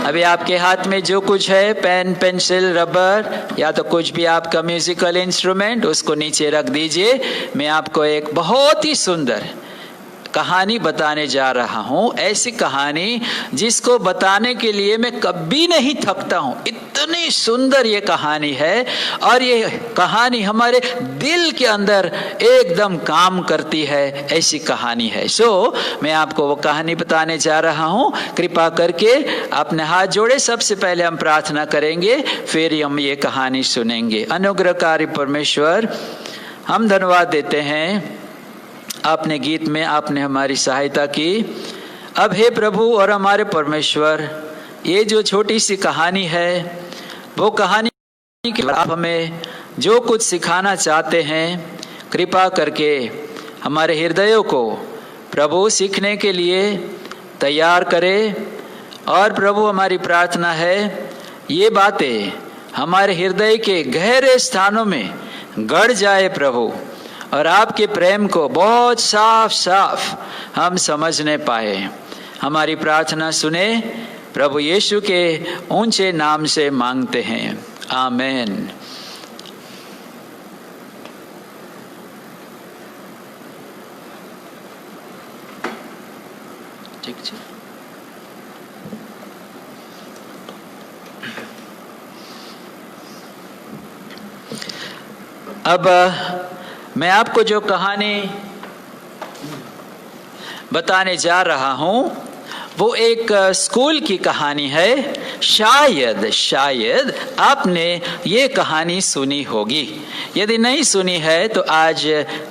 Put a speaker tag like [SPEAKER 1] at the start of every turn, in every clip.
[SPEAKER 1] अभी आपके हाथ में जो कुछ है, पेन, पेंसिल, रबर या तो कुछ भी आपका म्यूजिकल इंस्ट्रूमेंट, उसको नीचे रख दीजिए। मैं आपको एक बहुत ही सुंदर कहानी बताने जा रहा हूँ। ऐसी कहानी जिसको बताने के लिए मैं कभी नहीं थकता हूँ। इतनी सुंदर ये कहानी है और ये कहानी हमारे दिल के अंदर एकदम काम करती है, ऐसी कहानी है। मैं आपको वो कहानी बताने जा रहा हूँ। कृपा करके अपने हाथ जोड़े। सबसे पहले हम प्रार्थना करेंगे, फिर हम ये कहानी सुनेंगे। अनुग्रहकारी परमेश्वर, हम धन्यवाद देते हैं, आपने गीत में आपने हमारी सहायता की। अब हे प्रभु और हमारे परमेश्वर, ये जो छोटी सी कहानी है, वो कहानी के आप हमें जो कुछ सिखाना चाहते हैं, कृपा करके हमारे हृदयों को प्रभु सीखने के लिए तैयार करें। और प्रभु हमारी प्रार्थना है, ये बातें हमारे हृदय के गहरे स्थानों में गड़ जाए प्रभु, और आपके प्रेम को बहुत साफ साफ हम समझने पाए। हमारी प्रार्थना सुने, प्रभु यीशु के ऊंचे नाम से मांगते हैं, आमीन। ठीक है। अब मैं आपको जो कहानी बताने जा रहा हूं, वो एक स्कूल की कहानी है। शायद आपने ये कहानी सुनी होगी। यदि नहीं सुनी है तो आज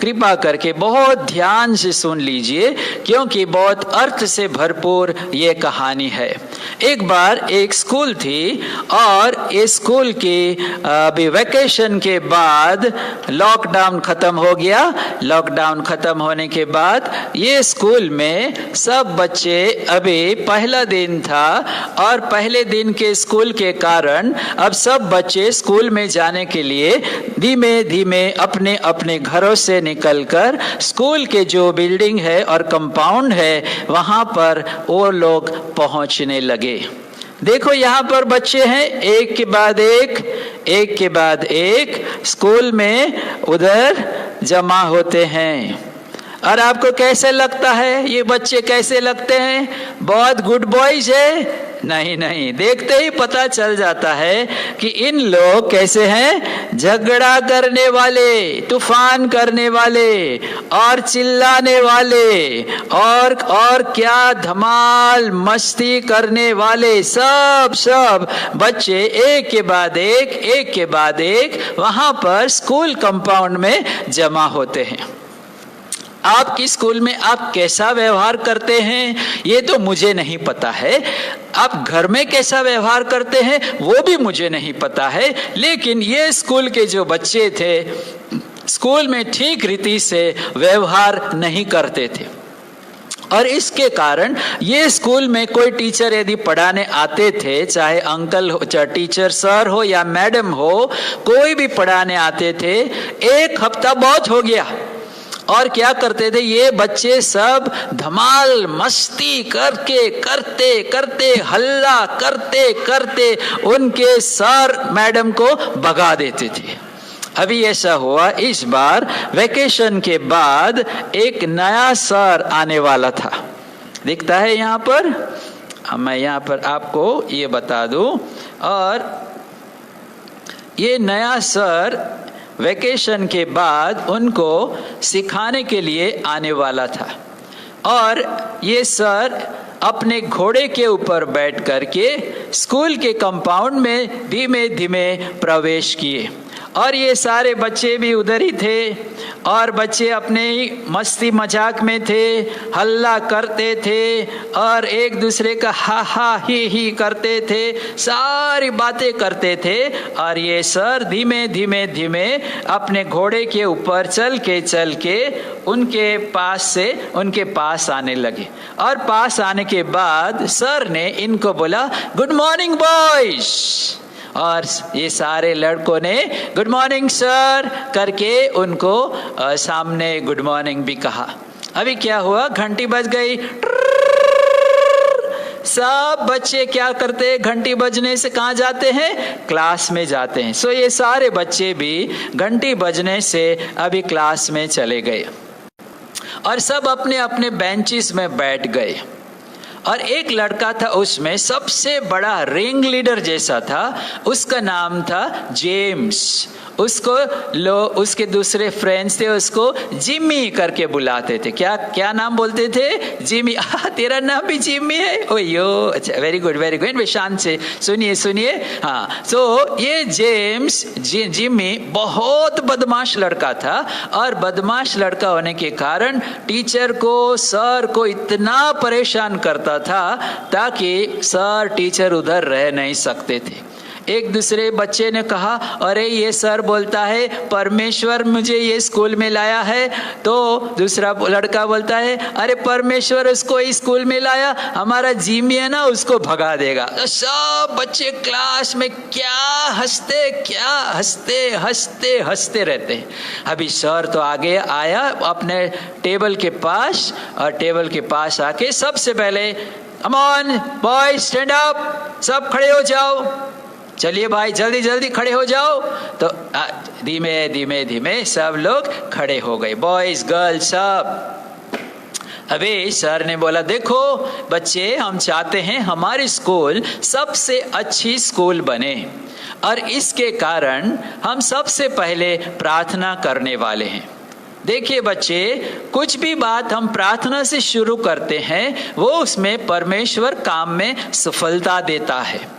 [SPEAKER 1] कृपा करके बहुत ध्यान से सुन लीजिए, क्योंकि बहुत अर्थ से भरपूर ये कहानी है। एक बार एक स्कूल थी और इस स्कूल की अभी वैकेशन के बाद लॉकडाउन खत्म हो गया। लॉकडाउन खत्म होने के बाद ये स्कूल में सब बच्चे, अभी पहला दिन था और पहले दिन के स्कूल के कारण अब सब बच्चे स्कूल में जाने के लिए धीमे धीमे अपने अपने घरों से निकलकर स्कूल के जो बिल्डिंग है और कंपाउंड है वहां पर वो लोग पहुंचने लगे। देखो यहाँ पर बच्चे हैं, एक के बाद एक स्कूल में उधर जमा होते हैं। और आपको कैसे लगता है, ये बच्चे कैसे लगते हैं? बहुत गुड बॉयज है? नहीं, देखते ही पता चल जाता है कि इन लोग कैसे हैं, झगड़ा करने वाले, तूफान करने वाले और चिल्लाने वाले और क्या धमाल मस्ती करने वाले। सब बच्चे एक के बाद एक वहां पर स्कूल कंपाउंड में जमा होते हैं। आपकी स्कूल में आप कैसा व्यवहार करते हैं ये तो मुझे नहीं पता है, आप घर में कैसा व्यवहार करते हैं वो भी मुझे नहीं पता है, लेकिन ये स्कूल के जो बच्चे थे स्कूल में ठीक रीति से व्यवहार नहीं करते थे। और इसके कारण ये स्कूल में कोई टीचर यदि पढ़ाने आते थे, चाहे अंकल हो, चाहे टीचर सर हो या मैडम हो, कोई भी पढ़ाने आते थे, एक हफ्ता बहुत हो गया और क्या करते थे ये बच्चे सब धमाल मस्ती करते हल्ला करते उनके सर मैडम को भगा देते थे। अभी ऐसा हुआ, इस बार वैकेशन के बाद एक नया सर आने वाला था। दिखता है यहाँ पर, मैं यहाँ पर आपको ये बता दूं। और ये नया सर वैकेशन के बाद उनको सिखाने के लिए आने वाला था। और ये सर अपने घोड़े के ऊपर बैठ करके स्कूल के कंपाउंड में धीमे धीमे प्रवेश किए। और ये सारे बच्चे भी उधर ही थे और बच्चे अपने ही मस्ती मजाक में थे, हल्ला करते थे और एक दूसरे का हा ही करते थे, सारी बातें करते थे। और ये सर धीमे धीमे अपने घोड़े के ऊपर चल के उनके पास आने लगे। और पास आने के बाद सर ने इनको बोला, गुड मॉर्निंग बॉयज। और ये सारे लड़कों ने गुड मॉर्निंग सर करके उनको सामने गुड मॉर्निंग भी कहा। अभी क्या हुआ, घंटी बज गई, सब बच्चे क्या करते हैं, घंटी बजने से कहाँ जाते हैं, क्लास में जाते हैं। सो ये सारे बच्चे भी घंटी बजने से अभी क्लास में चले गए और सब अपने अपने बेंचेस में बैठ गए। और एक लड़का था, उसमें सबसे बड़ा रिंग लीडर जैसा था, उसका नाम था जेम्स। उसके दूसरे फ्रेंड्स थे, उसको जिमी करके बुलाते थे। क्या क्या नाम बोलते थे, जिमी। तेरा नाम भी जिमी है, ओ यो, अच्छा, वेरी गुड वेरी गुड। शांत से सुनिए। हाँ, तो ये जेम्स जिमी बहुत बदमाश लड़का था, और बदमाश लड़का होने के कारण टीचर को, सर को इतना परेशान करता था ताकि सर टीचर उधर रह नहीं सकते थे। एक दूसरे बच्चे ने कहा, अरे ये सर बोलता है परमेश्वर मुझे ये स्कूल में लाया है, तो दूसरा लड़का बोलता है, अरे परमेश्वर उसको इस स्कूल में लाया, हमारा जिमी है ना उसको भगा देगा। तो सब बच्चे क्लास में क्या हंसते रहते। अभी सर तो आगे आया अपने टेबल के पास, और टेबल के पास आके सबसे पहले, come on boys stand up, सब खड़े हो जाओ, चलिए भाई जल्दी जल्दी खड़े हो जाओ। तो धीमे सब लोग खड़े हो गए, बॉयज गर्ल्स सब। अबे सर ने बोला, देखो बच्चे, हम चाहते हैं हमारी स्कूल सबसे अच्छी स्कूल बने, और इसके कारण हम सबसे पहले प्रार्थना करने वाले हैं। देखिए बच्चे, कुछ भी बात हम प्रार्थना से शुरू करते हैं, वो उसमें परमेश्वर काम में सफलता देता है।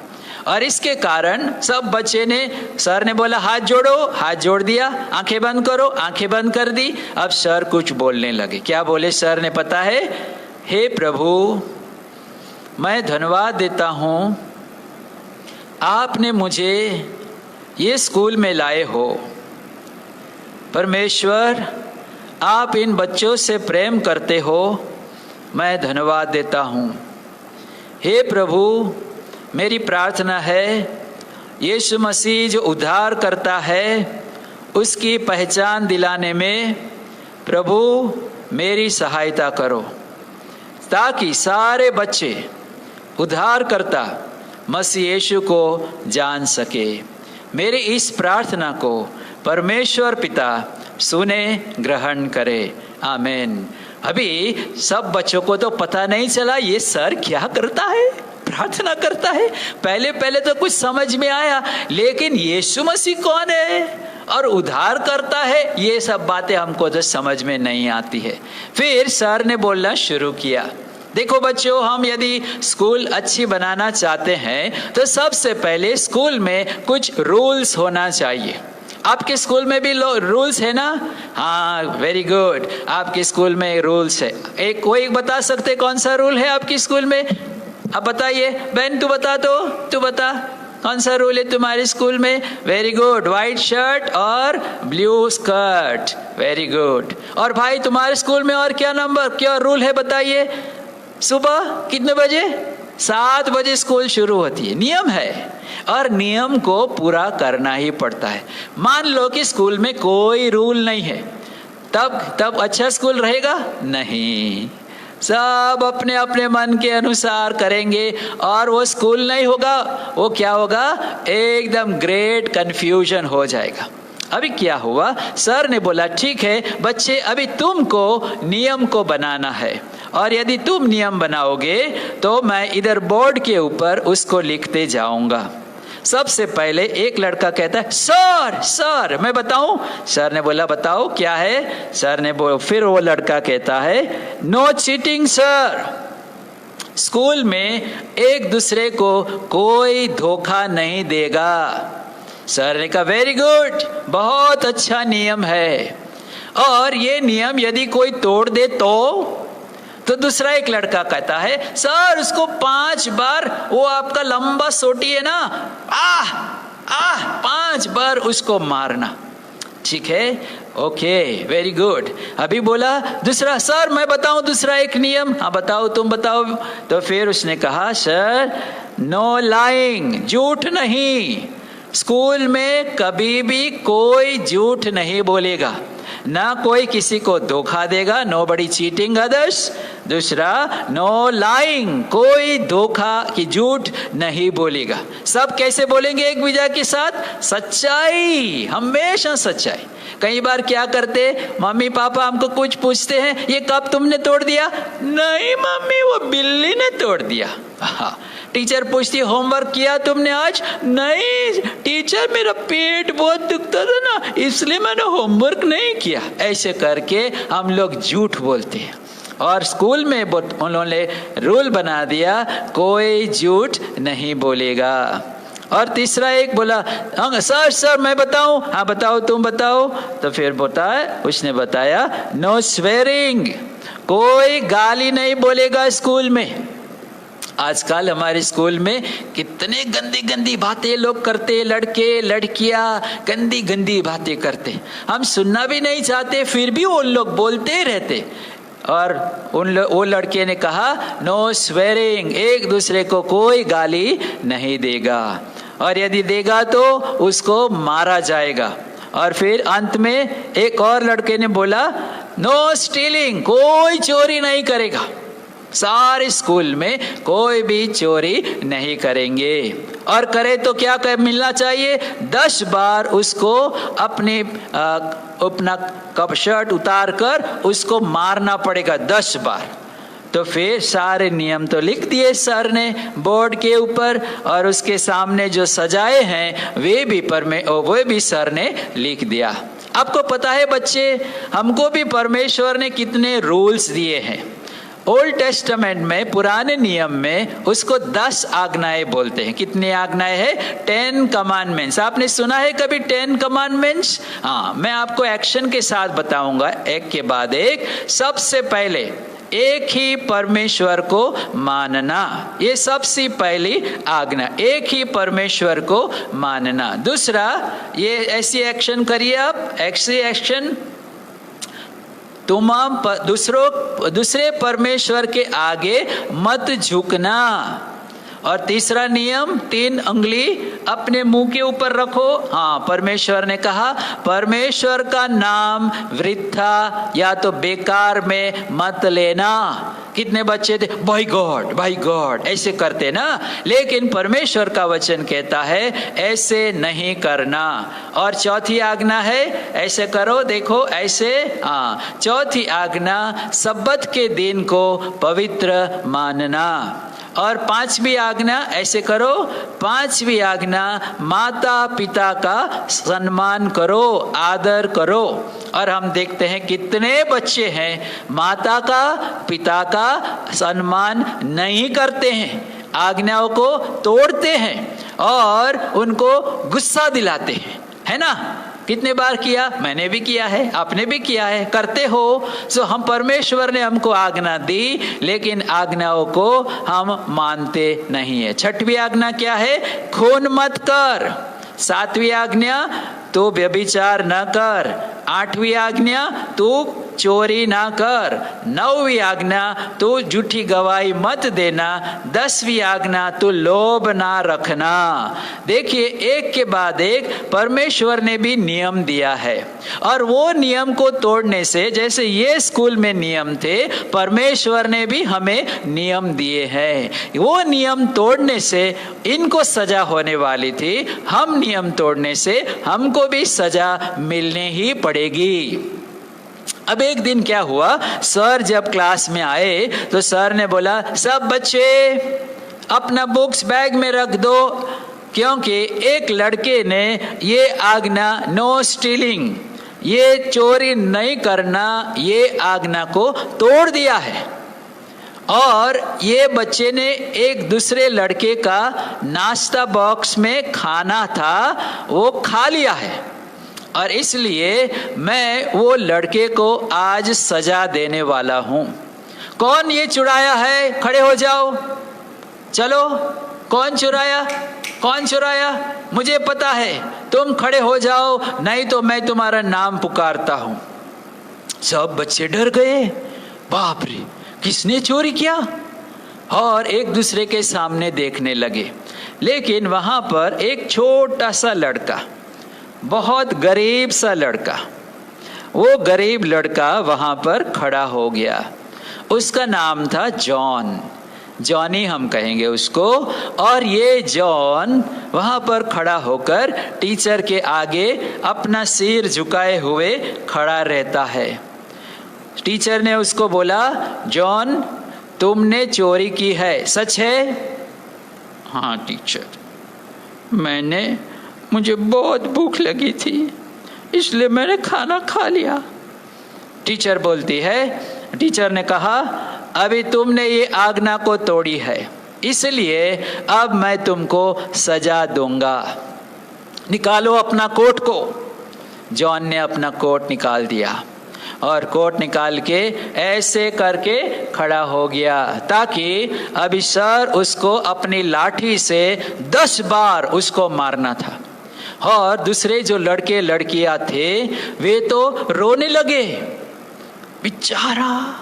[SPEAKER 1] और इसके कारण सब बच्चे ने, सर ने बोला हाथ जोड़ो, हाथ जोड़ दिया, आंखें बंद करो, आंखें बंद कर दी। अब सर कुछ बोलने लगे। क्या बोले सर ने पता है, हे प्रभु, मैं धन्यवाद देता हूँ, आपने मुझे ये स्कूल में लाए हो। परमेश्वर, आप इन बच्चों से प्रेम करते हो, मैं धन्यवाद देता हूँ। हे प्रभु, मेरी प्रार्थना है, यीशु मसीह जो उद्धार करता है उसकी पहचान दिलाने में प्रभु मेरी सहायता करो, ताकि सारे बच्चे उद्धारकर्ता मसीह यीशु को जान सके। मेरी इस प्रार्थना को परमेश्वर पिता सुने, ग्रहण करे, आमीन। अभी सब बच्चों को तो पता नहीं चला ये सर क्या करता है, प्रार्थना करता है। पहले तो कुछ समझ में आया, लेकिन यीशु मसीह कौन है और उद्धार करता है, ये सब बातें हमको तो समझ में नहीं आती है। फिर सर ने बोलना शुरू किया, देखो बच्चों, हम यदि स्कूल अच्छी बनाना चाहते हैं तो सबसे पहले स्कूल में कुछ रूल्स होना चाहिए। आपके स्कूल में भी रूल्स है ना? हाँ, वेरी गुड, आपके स्कूल में रूल्स है। एक कोई बता सकते कौन सा रूल है आपके स्कूल में? अब बताइए बहन, तू बता कौन सा रूल है तुम्हारे स्कूल में? वेरी गुड, व्हाइट शर्ट और ब्लू स्कर्ट, वेरी गुड। और भाई तुम्हारे स्कूल में और क्या रूल है बताइए? सुबह कितने बजे? 7 बजे स्कूल शुरू होती है, नियम है, और नियम को पूरा करना ही पड़ता है। मान लो कि स्कूल में कोई रूल नहीं है, तब अच्छा स्कूल रहेगा? नहीं, सब अपने अपने मन के अनुसार करेंगे और वो स्कूल नहीं होगा, वो क्या होगा? एकदम ग्रेट कंफ्यूजन हो जाएगा। अभी क्या हुआ, सर ने बोला ठीक है बच्चे, अभी तुमको नियम को बनाना है, और यदि तुम नियम बनाओगे तो मैं इधर बोर्ड के ऊपर उसको लिखते जाऊंगा। सबसे पहले एक लड़का कहता है सर मैं बताऊं? सर ने बोला बताओ क्या है? सर ने बोला, फिर वो लड़का कहता है नो चीटिंग सर, स्कूल में एक दूसरे को कोई धोखा नहीं देगा। सर ने कहा वेरी गुड, बहुत अच्छा नियम है, और ये नियम यदि कोई तोड़ दे तो दूसरा एक लड़का कहता है सर उसको 5 बार, वो आपका लंबा सोटी है ना, 5 बार उसको मारना। ठीक है, ओके, वेरी गुड। अभी बोला दूसरा, सर मैं बताऊं दूसरा एक नियम? हाँ बताओ, तुम बताओ। तो फिर उसने कहा सर नो लाइंग, झूठ नहीं, स्कूल में कभी भी कोई झूठ नहीं बोलेगा, ना कोई किसी को धोखा देगा, नोबडी चीटिंग अदर्स, दूसरा नो लाइंग, कोई धोखा की झूठ नहीं बोलेगा। सब कैसे बोलेंगे एक दूसरे के साथ? सच्चाई, हमेशा सच्चाई। कई बार क्या करते, मम्मी पापा हमको कुछ पूछते हैं, ये कप तुमने तोड़ दिया? नहीं मम्मी, वो बिल्ली ने तोड़ दिया। टीचर पूछती होमवर्क किया तुमने आज? नहीं टीचर, मेरा पेट बहुत दुखता था ना, इसलिए मैंने होमवर्क नहीं किया। ऐसे करके हम लोग झूठ बोलते हैं। और स्कूल में उन्होंने रूल बना दिया, कोई झूठ नहीं बोलेगा। और तीसरा एक बोला, सर मैं बताऊं? हाँ बताओ, तुम बताओ। तो फिर उसने बताया नो स्वेरिंग, कोई गाली नहीं बोलेगा स्कूल में। आजकल हमारे स्कूल में कितने गंदी गंदी बातें लोग करते, लड़के लड़कियां गंदी गंदी बातें करते, हम सुनना भी नहीं चाहते, फिर भी वो लोग बोलते ही रहते। और वो लड़के ने कहा नो स्वेरिंग, एक दूसरे को कोई गाली नहीं देगा, और यदि देगा तो उसको मारा जाएगा। और फिर अंत में एक और लड़के ने बोला नो स्टीलिंग, कोई चोरी नहीं करेगा। सारे स्कूल में कोई भी चोरी नहीं करेंगे, और करे तो क्या मिलना चाहिए? 10 बार उसको अपना कप शर्ट उतार कर उसको मारना पड़ेगा 10 बार। तो फिर सारे नियम तो लिख दिए सर ने बोर्ड के ऊपर, और उसके सामने जो सजाए हैं वे भी सर ने लिख दिया। आपको पता है बच्चे, हमको भी परमेश्वर ने कितने रूल्स दिए हैं। ओल्ड टेस्टामेंट में, पुराने नियम में, उसको 10 आज्ञाएं बोलते हैं। कितनी आज्ञाएं हैं? 10 कमांडमेंट्स। आपने सुना है कभी 10 कमांडमेंट्स? हाँ, मैं आपको एक्शन के साथ बताऊंगा एक के बाद एक। सबसे पहले एक ही परमेश्वर को मानना, ये सबसे पहली आज्ञा, एक ही परमेश्वर को मानना। दूसरा, ये ऐसी एक्शन करिए आप, ऐसी एक्शन, तुम दूसरे परमेश्वर के आगे मत झुकना। और तीसरा नियम, 3 उंगली अपने मुंह के ऊपर रखो। हाँ, परमेश्वर ने कहा परमेश्वर का नाम वृथा या तो बेकार में मत लेना। कितने बच्चे थे भाई गॉड ऐसे करते ना, लेकिन परमेश्वर का वचन कहता है ऐसे नहीं करना। और चौथी आज्ञा है ऐसे करो, देखो ऐसे। हाँ, चौथी आज्ञा सब्बत के दिन को पवित्र मानना। और 5वीं आज्ञा ऐसे करो, 5वीं आज्ञा माता पिता का सम्मान करो, आदर करो। और हम देखते हैं कितने बच्चे हैं माता का पिता का सम्मान नहीं करते हैं, आज्ञाओं को तोड़ते हैं और उनको गुस्सा दिलाते हैं, है ना? कितने बार किया? मैंने भी किया है, आपने भी किया है, करते हो। सो हम, परमेश्वर ने हमको आज्ञा दी, लेकिन आज्ञाओं को हम मानते नहीं है। 6वीं आज्ञा क्या है? खून मत कर। 7वीं आज्ञा तू व्यभिचार न कर। 8वीं आज्ञा तू चोरी ना कर। 9वीं आज्ञा तू झूठी गवाही मत देना। 10वीं आज्ञा तू लोभ ना रखना। देखिए, एक के बाद एक परमेश्वर ने भी नियम दिया है, और वो नियम को तोड़ने से, जैसे ये स्कूल में नियम थे, परमेश्वर ने भी हमें नियम दिए हैं। वो नियम तोड़ने से इनको सजा होने वाली थी, हम नियम तोड़ने से हमको भी सजा मिलने ही पड़ेगी। अब एक दिन क्या हुआ, सर जब क्लास में आए तो सर ने बोला सब बच्चे अपना बुक्स बैग में रख दो, क्योंकि एक लड़के ने ये आज्ञा नो स्टीलिंग, ये चोरी नहीं करना, ये आज्ञा को तोड़ दिया है। और ये बच्चे ने एक दूसरे लड़के का नाश्ता बॉक्स में खाना था वो खा लिया है, और इसलिए मैं वो लड़के को आज सजा देने वाला हूं। कौन ये चुराया है? खड़े हो जाओ, चलो। कौन चुराया? कौन चुराया? मुझे पता है, तुम खड़े हो जाओ, नहीं तो मैं तुम्हारा नाम पुकारता हूं। सब बच्चे डर गए, बाप रे किसने चोरी किया, और एक दूसरे के सामने देखने लगे। लेकिन वहां पर एक छोटा सा लड़का, बहुत गरीब सा लड़का, वो गरीब लड़का वहां पर खड़ा हो गया। उसका नाम था जॉन, जॉनी हम कहेंगे उसको। और ये जॉन वहाँ पर खड़ा होकर टीचर के आगे अपना सिर झुकाए हुए खड़ा रहता है। टीचर ने उसको बोला, जॉन तुमने चोरी की है, सच है? हाँ टीचर, मुझे बहुत भूख लगी थी इसलिए मैंने खाना खा लिया। टीचर बोलती है, टीचर ने कहा, अभी तुमने ये आज्ञा को तोड़ी है इसलिए अब मैं तुमको सजा दूंगा। निकालो अपना कोट को। जॉन ने अपना कोट निकाल दिया और कोट निकाल के ऐसे करके खड़ा हो गया ताकि अभी सर उसको अपनी लाठी से 10 बार उसको मारना था। और दूसरे जो लड़के लड़कियां थे वे तो रोने लगे, बेचारा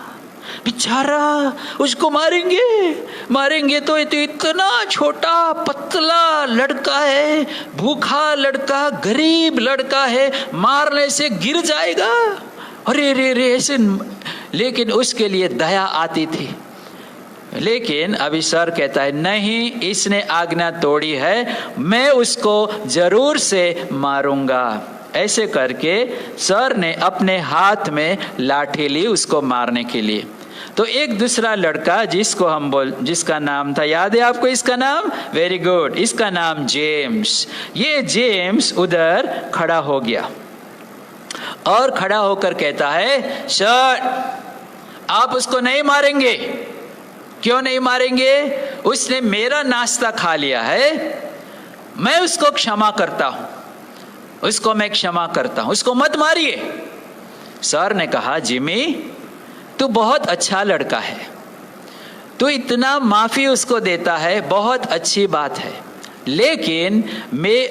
[SPEAKER 1] उसको मारेंगे तो इतना छोटा पतला लड़का है, भूखा लड़का, गरीब लड़का है, मारने से गिर जाएगा, अरे रे ऐसे। लेकिन उसके लिए दया आती थी। लेकिन अभी सर कहता है, नहीं, इसने आज्ञा तोड़ी है, मैं उसको जरूर से मारूंगा। ऐसे करके सर ने अपने हाथ में लाठी ली उसको मारने के लिए। तो एक दूसरा लड़का जिसका नाम था, याद है आपको इसका नाम? वेरी गुड, इसका नाम जेम्स। ये जेम्स उधर खड़ा हो गया और खड़ा होकर कहता है, सर आप उसको नहीं मारेंगे। क्यों नहीं मारेंगे? उसने मेरा नाश्ता खा लिया है, मैं उसको क्षमा करता हूं, उसको मत मारिए। सर ने कहा, जिमी तू बहुत अच्छा लड़का है, तू इतना माफी उसको देता है, बहुत अच्छी बात है, लेकिन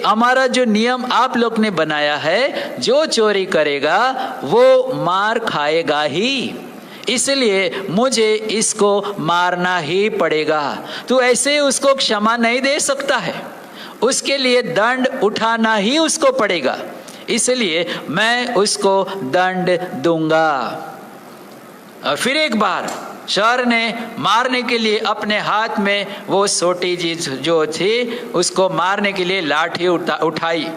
[SPEAKER 1] हमारा जो नियम आप लोग ने बनाया है, जो चोरी करेगा वो मार खाएगा ही, इसलिए मुझे इसको मारना ही पड़ेगा। तू ऐसे उसको क्षमा नहीं दे सकता है, उसके लिए दंड उठाना ही उसको पड़ेगा, इसलिए मैं उसको दंड दूंगा। और फिर एक बार सर ने मारने के लिए अपने हाथ में वो छोटी चीज जो थी उसको मारने के लिए लाठी उठाई।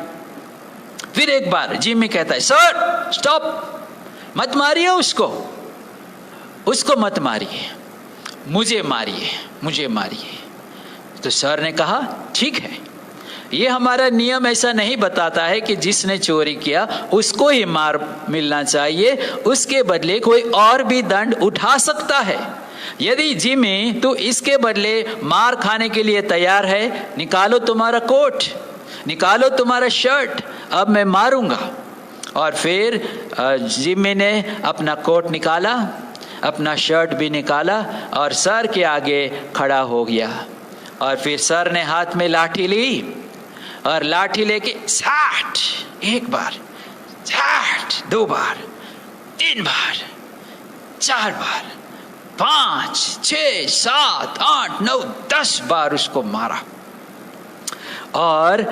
[SPEAKER 1] फिर एक बार जिमी कहता है, सर स्टॉप, मत मारिए उसको मत मारिए, मुझे मारिए। तो सर ने कहा, ठीक है, ये हमारा नियम ऐसा नहीं बताता है कि जिसने चोरी किया उसको ही मार मिलना चाहिए, उसके बदले कोई और भी दंड उठा सकता है। यदि जिमी तू इसके बदले मार खाने के लिए तैयार है, निकालो तुम्हारा कोट, निकालो तुम्हारा शर्ट, अब मैं मारूंगा। और फिर जिमी ने अपना कोट निकाला, अपना शर्ट भी निकाला और सर के आगे खड़ा हो गया। और फिर सर ने हाथ में लाठी ली और लाठी लेके 60, 1 बार, 60, 2 बार, 3 बार, 4 बार, 5, 6, 7, 8, 9, 10 बार उसको मारा। और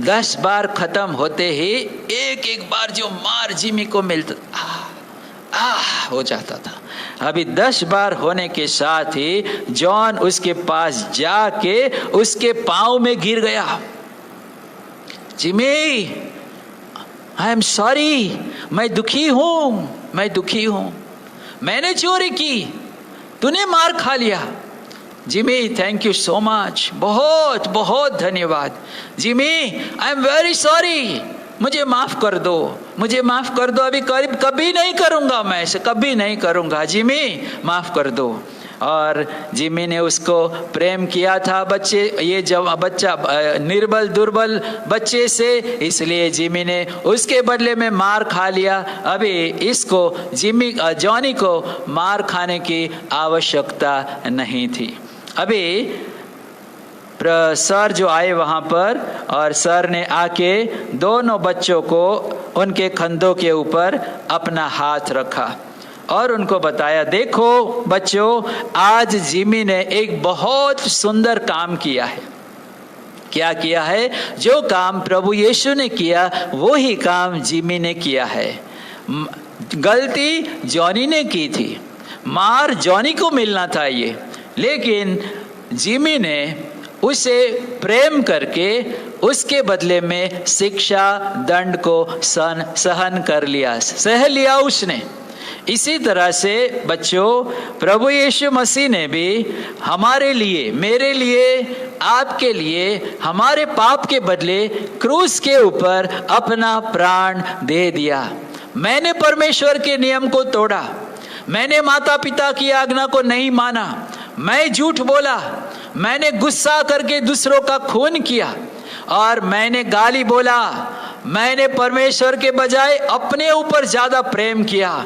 [SPEAKER 1] 10 बार खत्म होते ही एक बार जो मार जिमी को मिलता हो जाता था। अभी 10 बार होने के साथ ही जॉन उसके पास जाके उसके पांव में गिर गया। जिमी, आई एम सॉरी, मैं दुखी हूं, मैंने चोरी की, तूने मार खा लिया। Jimmy, thank you so much, बहुत बहुत धन्यवाद। Jimmy, I am very sorry, मुझे माफ कर दो, अभी कभी नहीं करूंगा, मैं ऐसे कभी नहीं करूंगा, जिमी माफ कर दो। और जिमी ने उसको प्रेम किया था बच्चा निर्बल दुर्बल बच्चे से, इसलिए जिमी ने उसके बदले में मार खा लिया। अभी इसको जॉनी को मार खाने की आवश्यकता नहीं थी। अभी सर जो आए वहाँ पर, और सर ने आके दोनों बच्चों को उनके कंधों के ऊपर अपना हाथ रखा और उनको बताया, देखो बच्चों, आज जिमी ने एक बहुत सुंदर काम किया है। क्या किया है? जो काम प्रभु यीशु ने किया वो ही काम जिमी ने किया है। गलती जॉनी ने की थी, मार जॉनी को मिलना था ये, लेकिन जिमी ने उसे प्रेम करके उसके बदले में शिक्षा दंड को सहन कर लिया, सह लिया उसने। इसी तरह से बच्चों, प्रभु यीशु मसीह ने भी हमारे लिए, मेरे लिए, आपके लिए, हमारे पाप के बदले क्रूस के ऊपर अपना प्राण दे दिया। मैंने परमेश्वर के नियम को तोड़ा, मैंने माता पिता की आज्ञा को नहीं माना, मैं झूठ बोला, मैंने गुस्सा करके दूसरों का खून किया और मैंने गाली बोला, मैंने परमेश्वर के बजाय अपने ऊपर ज्यादा प्रेम किया।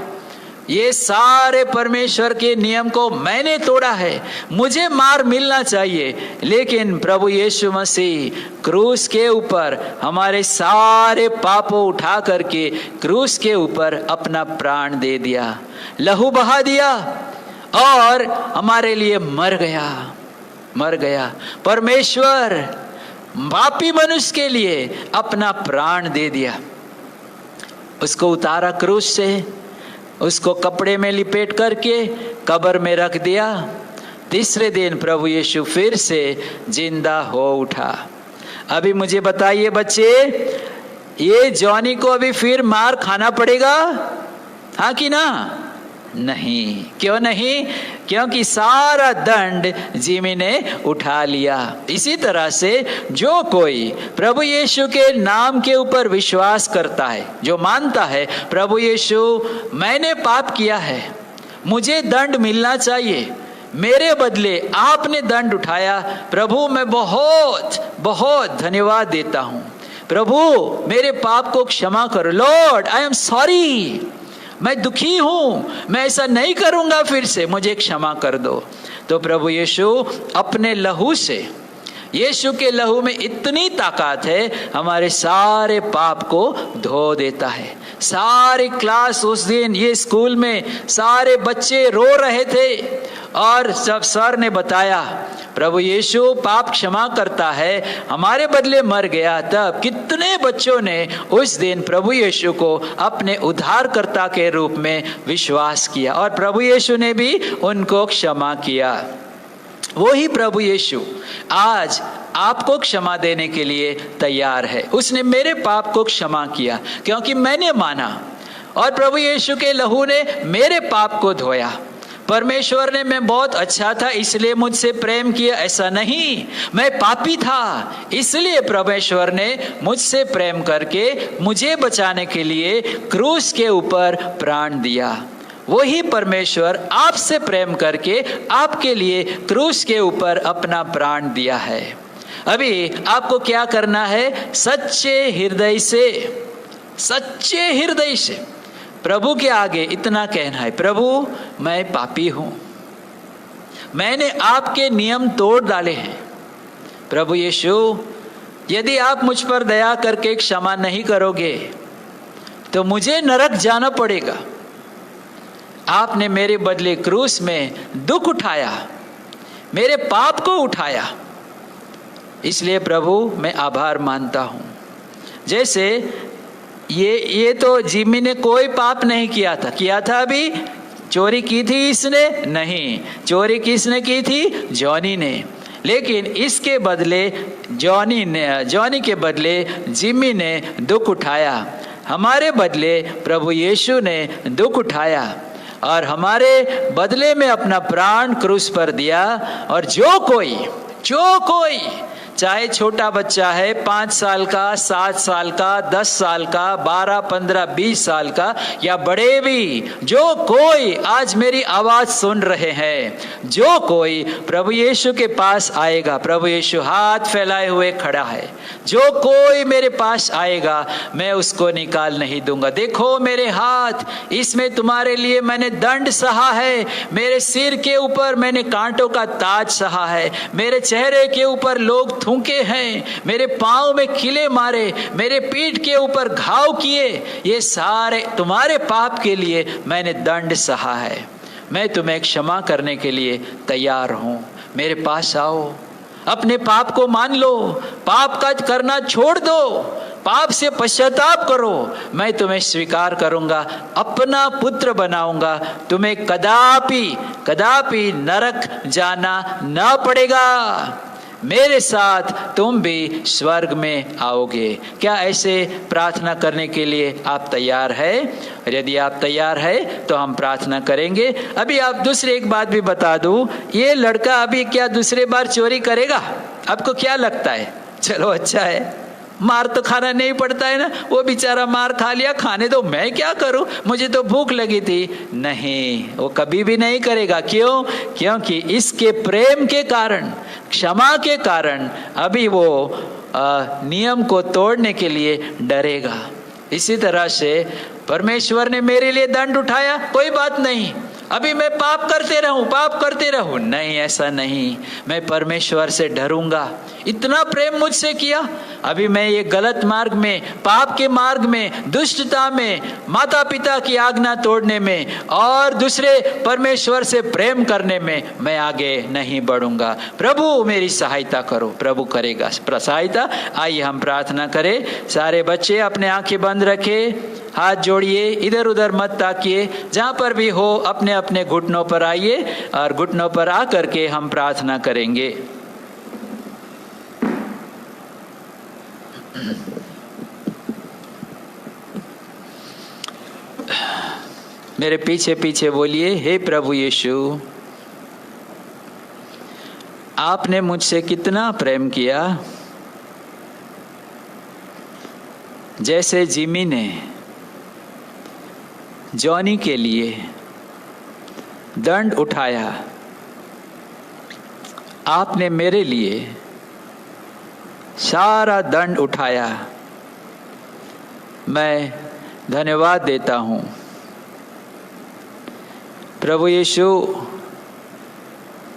[SPEAKER 1] ये सारे परमेश्वर के नियम को मैंने तोड़ा है, मुझे मार मिलना चाहिए, लेकिन प्रभु यीशु मसीह क्रूस के ऊपर हमारे सारे पापों उठा करके क्रूस के ऊपर अपना प्राण दे दिया, लहू बहा दिया और हमारे लिए मर गया। परमेश्वर पापी मनुष्य के लिए अपना प्राण दे दिया, उसको उतारा क्रूस से, उसको कपड़े में लिपेट करके कब्र में रख दिया। तीसरे दिन प्रभु यीशु फिर से जिंदा हो उठा। अभी मुझे बताइए बच्चे, ये जॉनी को अभी फिर मार खाना पड़ेगा, हाँ कि ना? नहीं। क्यों नहीं? क्योंकि सारा दंड जिमी ने उठा लिया। इसी तरह से जो कोई प्रभु यीशु के नाम के ऊपर विश्वास करता है, जो मानता है प्रभु यीशु मैंने पाप किया है, मुझे दंड मिलना चाहिए, मेरे बदले आपने दंड उठाया, प्रभु मैं बहुत बहुत धन्यवाद देता हूँ, प्रभु मेरे पाप को क्षमा करो, लॉर्ड आई एम सॉरी, मैं दुखी हूं, मैं ऐसा नहीं करूंगा फिर से, मुझे क्षमा कर दो। तो प्रभु यीशु अपने लहू से, यीशु के लहू में इतनी ताकत है, हमारे सारे पाप को धो देता है। सारी क्लास उस दिन ये स्कूल में सारे बच्चे रो रहे थे और सब सर ने बताया प्रभु यीशु पाप क्षमा करता है, हमारे बदले मर गया। तब कितने बच्चों ने उस दिन प्रभु यीशु को अपने उद्धारकर्ता के रूप में विश्वास किया और प्रभु यीशु ने भी उनको क्षमा किया। वही प्रभु यीशु आज आपको क्षमा देने के लिए तैयार है। उसने मेरे पाप को क्षमा किया क्योंकि मैंने माना और प्रभु यीशु के लहू ने मेरे पाप को धोया। परमेश्वर ने मैं बहुत अच्छा था इसलिए मुझसे प्रेम किया, ऐसा नहीं, मैं पापी था इसलिए परमेश्वर ने मुझसे प्रेम करके मुझे बचाने के लिए क्रूस के ऊपर प्राण दिया। वही परमेश्वर आपसे प्रेम करके आपके लिए क्रूस के ऊपर अपना प्राण दिया है। अभी आपको क्या करना है? सच्चे हृदय से प्रभु के आगे इतना कहना है, प्रभु मैं पापी हूं, मैंने आपके नियम तोड़ डाले हैं। प्रभु यीशु यदि आप मुझ पर दया करके क्षमा नहीं करोगे तो मुझे नरक जाना पड़ेगा। आपने मेरे बदले क्रूस में दुख उठाया, मेरे पाप को उठाया, इसलिए प्रभु मैं आभार मानता हूं। जैसे ये तो जिमी ने कोई पाप नहीं किया था अभी चोरी की थी इसने? नहीं। चोरी किसने की थी? जॉनी ने। लेकिन इसके बदले जॉनी के बदले जिमी ने दुख उठाया, हमारे बदले प्रभु यीशु ने दुख उठाया और हमारे बदले में अपना प्राण क्रूस पर दिया। और जो कोई चाहे छोटा बच्चा है, 5 साल का, 7 साल का, 10 साल का, 12, 15, 20 साल का या बड़े भी, जो कोई आज मेरी आवाज सुन रहे हैं, जो कोई प्रभु यीशु के पास आएगा, प्रभु यीशु हाथ फैलाए हुए खड़ा है, जो कोई मेरे पास आएगा मैं उसको निकाल नहीं दूंगा। देखो मेरे हाथ, इसमें तुम्हारे लिए मैंने दंड सहा है, मेरे सिर के ऊपर मैंने कांटों का ताज सहा है, मेरे चेहरे के ऊपर लोग थूके हैं, मेरे पांव में किले मारे, मेरे पीठ के ऊपर घाव किए, ये सारे तुम्हारे पाप के लिए मैंने दंड सहा है। मैं तुम्हें क्षमा करने के लिए तैयार हूं, मेरे पास आओ, अपने पाप को मान लो, पाप का करना छोड़ दो, पाप से पश्चाताप करो, मैं तुम्हें स्वीकार करूंगा, अपना पुत्र बनाऊंगा, तुम्हें कदापि कदापि नरक जाना न पड़ेगा, मेरे साथ तुम भी स्वर्ग में आओगे। क्या ऐसे प्रार्थना करने के लिए आप तैयार है? यदि आप तैयार है तो हम प्रार्थना करेंगे। अभी आप दूसरी एक बात भी बता दूं, ये लड़का अभी क्या दूसरी बार चोरी करेगा? आपको क्या लगता है? चलो अच्छा है, मार तो खाना नहीं पड़ता है ना, वो बेचारा मार खा लिया, खाने दो, मैं क्या करूं, मुझे तो भूख लगी थी। नहीं, वो कभी भी नहीं करेगा। क्यों? क्योंकि इसके प्रेम के कारण, क्षमा के कारण अभी वो नियम को तोड़ने के लिए डरेगा। इसी तरह से परमेश्वर ने मेरे लिए दंड उठाया, कोई बात नहीं, अभी मैं पाप करते रहूं, नहीं, ऐसा नहीं, मैं परमेश्वर से डरूंगा। इतना प्रेम मुझसे किया, अभी मैं ये गलत मार्ग में, पाप के मार्ग में, दुष्टता में, माता पिता की आज्ञा तोड़ने में और दूसरे परमेश्वर से प्रेम करने में मैं आगे नहीं बढ़ूंगा। प्रभु मेरी सहायता करो। प्रभु करेगा सहायता। आइए हम प्रार्थना करें। सारे बच्चे अपने आंखें बंद रखे, हाथ जोड़िए, इधर उधर मत ताकिए, जहां पर भी हो अपने अपने घुटनों पर आइए और घुटनों पर आकर के हम प्रार्थना करेंगे। मेरे पीछे पीछे बोलिए, हे प्रभु यीशु, आपने मुझसे कितना प्रेम किया। जैसे जिमी ने जॉनी के लिए दंड उठाया, आपने मेरे लिए सारा दंड उठाया। मैं धन्यवाद देता हूँ। प्रभु यीशु,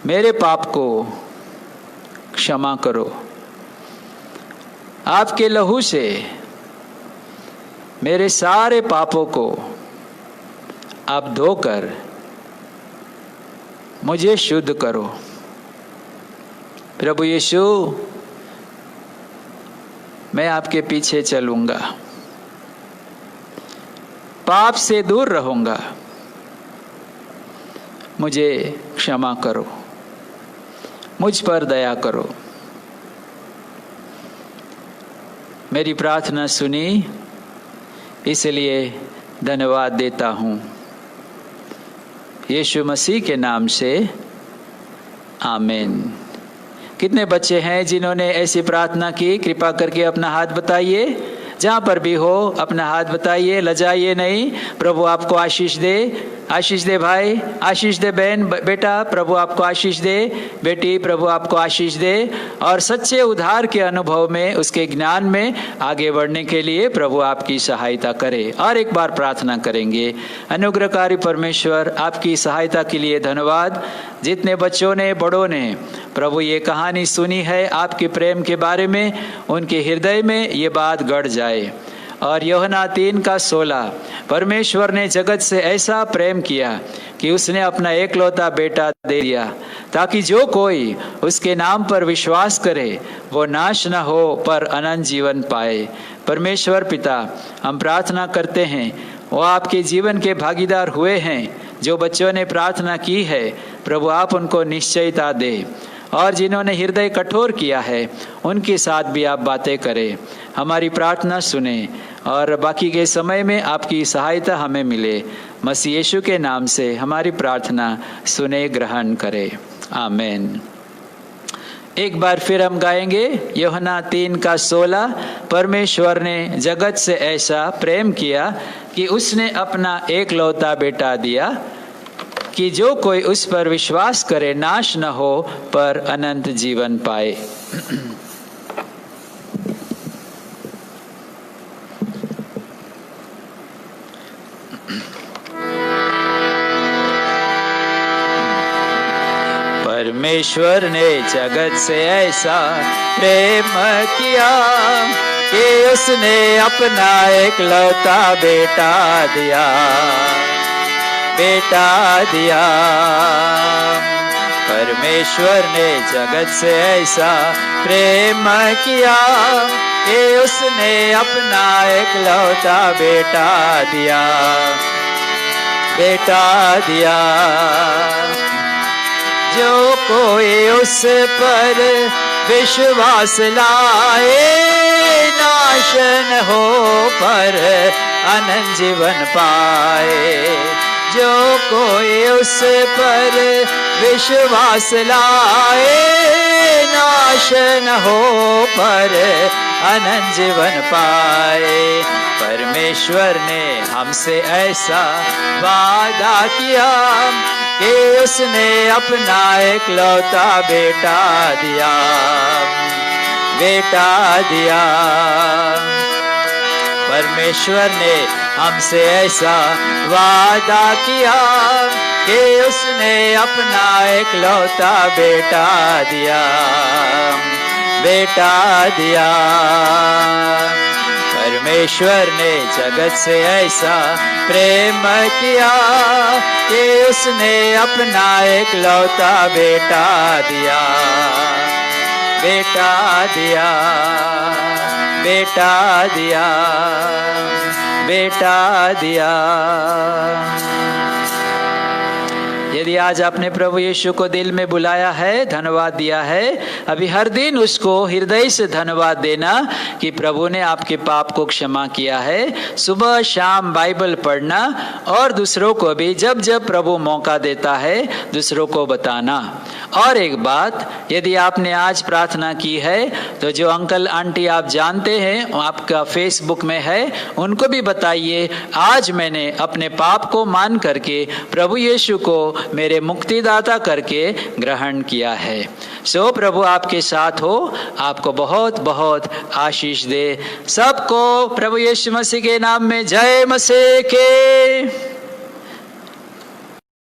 [SPEAKER 1] मेरे पाप को क्षमा करो। आपके लहू से मेरे सारे पापों को आप धोकर मुझे शुद्ध करो। प्रभु यीशु, मैं आपके पीछे चलूंगा, पाप से दूर रहूंगा, मुझे क्षमा करो, मुझ पर दया करो। मेरी प्रार्थना सुनी, इसलिए धन्यवाद देता हूँ। यीशु मसीह के नाम से आमीन। कितने बच्चे हैं जिन्होंने ऐसी प्रार्थना की? कृपा करके अपना हाथ बताइए। जहाँ पर भी हो अपना हाथ बताइए, लजाइए नहीं। प्रभु आपको आशीष दे। आशीष दे भाई, आशीष दे बहन, बेटा, प्रभु आपको आशीष दे। बेटी, प्रभु आपको आशीष दे। और सच्चे उद्धार के अनुभव में, उसके ज्ञान में आगे बढ़ने के लिए प्रभु आपकी सहायता करे। और एक बार प्रार्थना करेंगे। अनुग्रहकारी परमेश्वर, आपकी सहायता के लिए धन्यवाद। जितने बच्चों ने, बड़ों ने प्रभु ये कहानी सुनी है आपके प्रेम के बारे में, उनके हृदय में ये बात गड़ जाए। और यूहन्ना 3:16, परमेश्वर ने जगत से ऐसा प्रेम किया कि उसने अपना एकलौता बेटा दे दिया, ताकि जो कोई उसके नाम पर विश्वास करे वो नाश न हो पर अनंत जीवन पाए। परमेश्वर पिता, हम प्रार्थना करते हैं, वो आपके जीवन के भागीदार हुए हैं। जो बच्चों ने प्रार्थना की है, प्रभु आप उनको निश्चयता दे। और जिन्होंने हृदय कठोर किया है, उनके साथ भी आप बातें करें, हमारी प्रार्थना सुने और बाकी के समय में आपकी सहायता हमें मिले। मसीह यीशु के नाम से हमारी प्रार्थना सुने, ग्रहण करे। आमीन। एक बार फिर हम गाएंगे यूहन्ना 3:16, परमेश्वर ने जगत से ऐसा प्रेम किया कि उसने अपना एकलौता बेटा दिया, कि जो कोई उस पर विश्वास करे नाश न हो पर अनंत जीवन पाए। परमेश्वर ने जगत से ऐसा प्रेम किया कि उसने अपना एकलौता बेटा दिया। परमेश्वर ने जगत से ऐसा प्रेम किया कि उसने अपना इकलौता बेटा दिया, बेटा दिया। जो कोई उस पर विश्वास लाए, नाश न हो पर अनंत जीवन पाए। जो कोई उस पर विश्वास लाए, नाश न हो पर अनंत जीवन पाए। परमेश्वर ने हमसे ऐसा वादा किया कि उसने अपना इकलौता बेटा दिया, बेटा दिया। परमेश्वर ने हमसे ऐसा वादा किया कि उसने अपना इकलौता बेटा दिया, बेटा दिया। परमेश्वर ने जगत से ऐसा प्रेम किया कि उसने अपना इकलौता बेटा दिया, बेटा दिया, बेटा दिया, बेटा दिया। यदि आज आपने प्रभु यीशु को दिल में बुलाया है, धन्यवाद दिया है, अभी हर दिन उसको हृदय से धन्यवाद देना कि प्रभु ने आपके पाप को क्षमा किया है। सुबह शाम बाइबल पढ़ना और दूसरों को भी जब जब प्रभु मौका देता है दूसरों को बताना। और एक बात, यदि आपने आज प्रार्थना की है तो जो अंकल आंटी आप जानते हैं, आपका फेसबुक में है, उनको भी बताइए आज मैंने अपने पाप को मान करके प्रभु यीशु को मेरे मुक्तिदाता करके ग्रहण किया है। सो प्रभु आपके साथ हो, आपको बहुत बहुत आशीष दे। सबको प्रभु यीशु मसीह के नाम में जय मसीह के।